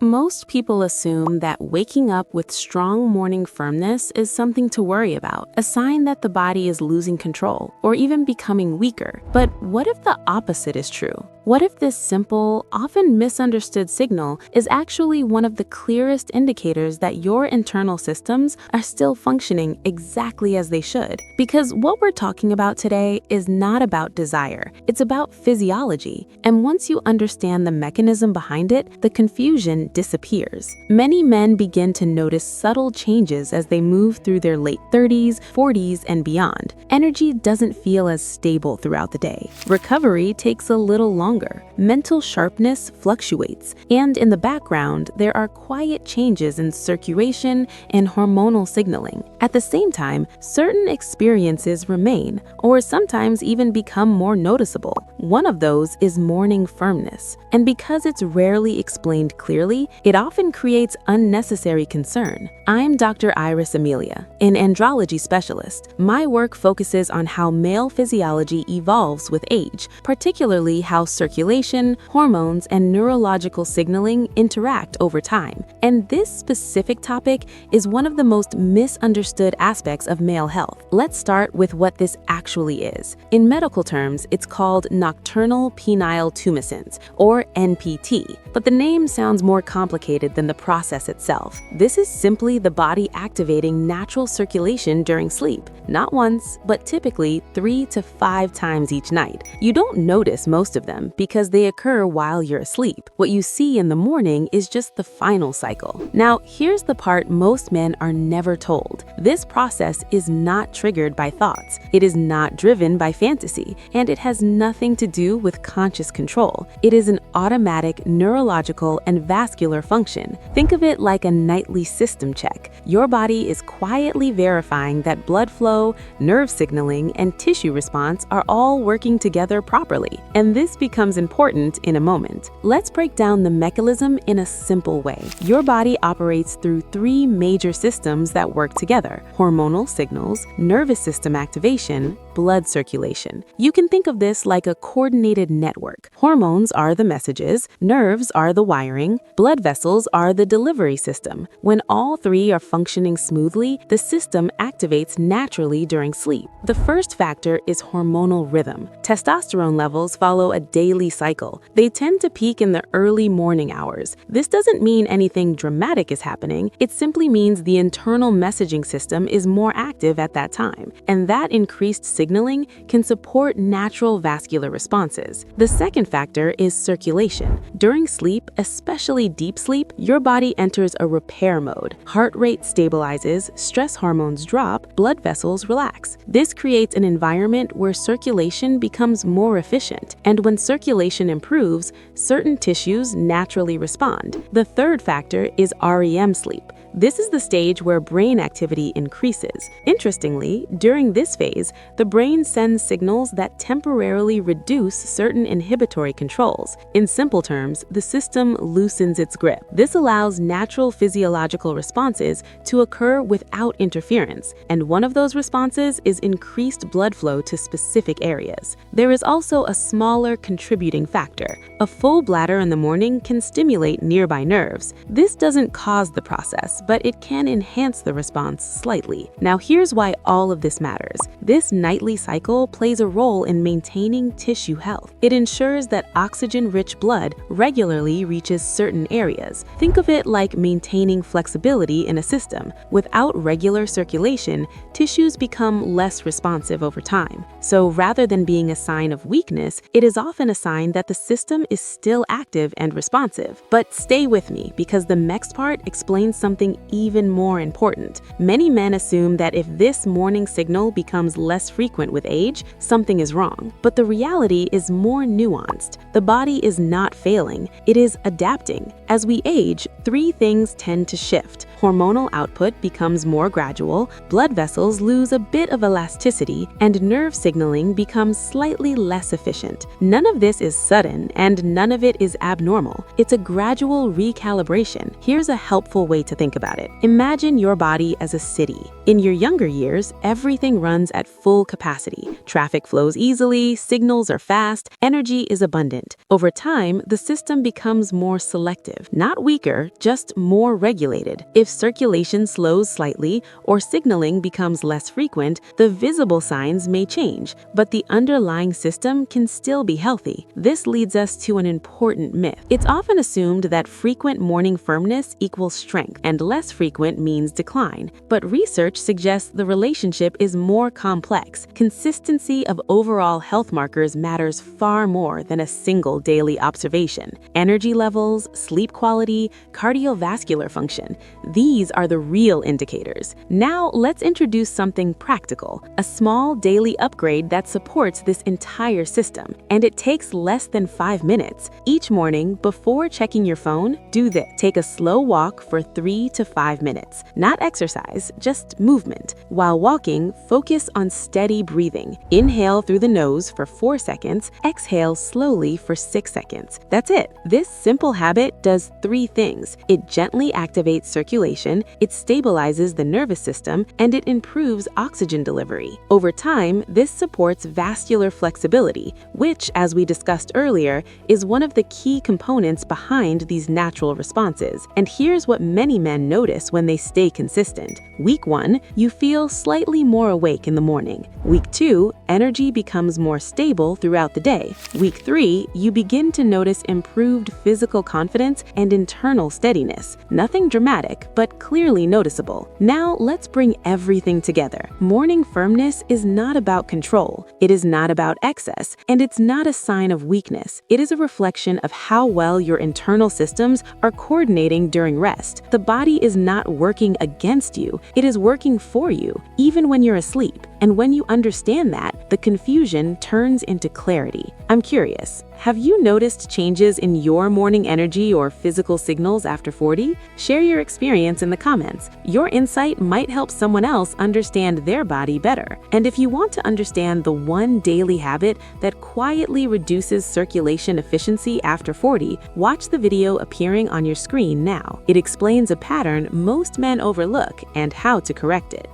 Most people assume that waking up with strong morning firmness is something to worry about, a sign that the body is losing control or even becoming weaker. But what if the opposite is true? What if this simple, often misunderstood signal is actually one of the clearest indicators that your internal systems are still functioning exactly as they should? Because what we're talking about today is not about desire, it's about physiology. And once you understand the mechanism behind it, the confusion disappears. Many men begin to notice subtle changes as they move through their late 30s, 40s, and beyond. Energy doesn't feel as stable throughout the day. Recovery takes a little longer. Mental sharpness fluctuates, and in the background, there are quiet changes in circulation and hormonal signaling. At the same time, certain experiences remain, or sometimes even become more noticeable. One of those is morning firmness, and because it's rarely explained clearly, it often creates unnecessary concern. I'm Dr. Iris Amelia, an andrology specialist. My work focuses on how male physiology evolves with age, particularly how circulation, hormones, and neurological signaling interact over time. And this specific topic is one of the most misunderstood aspects of male health. Let's start with what this actually is. In medical terms, it's called Nocturnal Penile Tumescence, or NPT, but the name sounds more complicated than the process itself. This is simply the body activating natural circulation during sleep, not once, but typically 3 to 5 times each night. You don't notice most of them because they occur while you're asleep. What you see in the morning is just the final cycle. Now, here's the part most men are never told. This process is not triggered by thoughts. It is not driven by fantasy, and it has nothing to do with conscious control. It is an automatic neurological and vascular function. Think of it like a nightly system check. Your body is quietly verifying that blood flow, nerve signaling, and tissue response are all working together properly. And this becomes important in a moment. Let's break down the mechanism in a simple way. Your body operates through 3 major systems that work together: hormonal signals, nervous system activation, blood circulation. You can think of this like a coordinated network. Hormones are the messages, nerves are the wiring, blood vessels are the delivery system. When all 3 are functioning smoothly, the system activates naturally during sleep. The first factor is hormonal rhythm. Testosterone levels follow a daily cycle. They tend to peak in the early morning hours. This doesn't mean anything dramatic is happening. It simply means the internal messaging system is more active at that time, and that increased signaling can support natural vascular responses. The second factor is circulation. During sleep, especially deep sleep, your body enters a repair mode. Heart rate stabilizes, stress hormones drop, blood vessels relax. This creates an environment where circulation becomes more efficient, and when circulation improves, certain tissues naturally respond. The third factor is REM sleep. This is the stage where brain activity increases. Interestingly, during this phase, the brain sends signals that temporarily reduce certain inhibitory controls. In simple terms, the system loosens its grip. This allows natural physiological responses to occur without interference, and one of those responses is increased blood flow to specific areas. There is also a smaller contributing factor. A full bladder in the morning can stimulate nearby nerves. This doesn't cause the process, but it can enhance the response slightly. Now here's why all of this matters. This nightly cycle plays a role in maintaining tissue health. It ensures that oxygen-rich blood regularly reaches certain areas. Think of it like maintaining flexibility in a system. Without regular circulation, tissues become less responsive over time. So rather than being a sign of weakness, it is often a sign that the system is still active and responsive. But stay with me, because the next part explains something even more important. Many men assume that if this morning signal becomes less frequent with age, something is wrong. But the reality is more nuanced. The body is not failing, it is adapting. As we age, 3 things tend to shift. Hormonal output becomes more gradual, blood vessels lose a bit of elasticity, and nerve signaling becomes slightly less efficient. None of this is sudden, and none of it is abnormal. It's a gradual recalibration. Here's a helpful way to think about it. Imagine your body as a city. In your younger years, everything runs at full capacity. Traffic flows easily, signals are fast, energy is abundant. Over time, the system becomes more selective, not weaker, just more regulated. If circulation slows slightly or signaling becomes less frequent, the visible signs may change, but the underlying system can still be healthy. This leads us to an important myth. It's often assumed that frequent morning firmness equals strength and less frequent means decline, but research suggests the relationship is more complex. Consistency of overall health markers matters far more than a single daily observation. Energy levels, sleep quality, cardiovascular function, these are the real indicators. Now let's introduce something practical, a small daily upgrade that supports this entire system, and it takes less than 5 minutes. Each morning, before checking your phone, do this. Take a slow walk for 3 to 5 minutes. Not exercise, just movement. While walking, focus on steady breathing. Inhale through the nose for 4 seconds, exhale slowly for 6 seconds. That's it. This simple habit does 3 things. It gently activates circulation, it stabilizes the nervous system, and it improves oxygen delivery. Over time, this supports vascular flexibility, which, as we discussed earlier, is one of the key components behind these natural responses. And here's what many men notice when they stay consistent. Week 1, you feel slightly more awake in the morning. Week 2, energy becomes more stable throughout the day. Week 3, you begin to notice improved physical confidence and internal steadiness. Nothing dramatic, but clearly noticeable. Now, let's bring everything together. Morning firmness is not about control. It is not about excess, and it's not a sign of weakness. It is a reflection of how well your internal systems are coordinating during rest. The body is not working against you. It is working for you, even when you're asleep. And when you understand that, the confusion turns into clarity. I'm curious, have you noticed changes in your morning energy or physical signals after 40? Share your experience in the comments. Your insight might help someone else understand their body better. And if you want to understand the one daily habit that quietly reduces circulation efficiency after 40, watch the video appearing on your screen now. It explains a pattern most men overlook and how to correct it.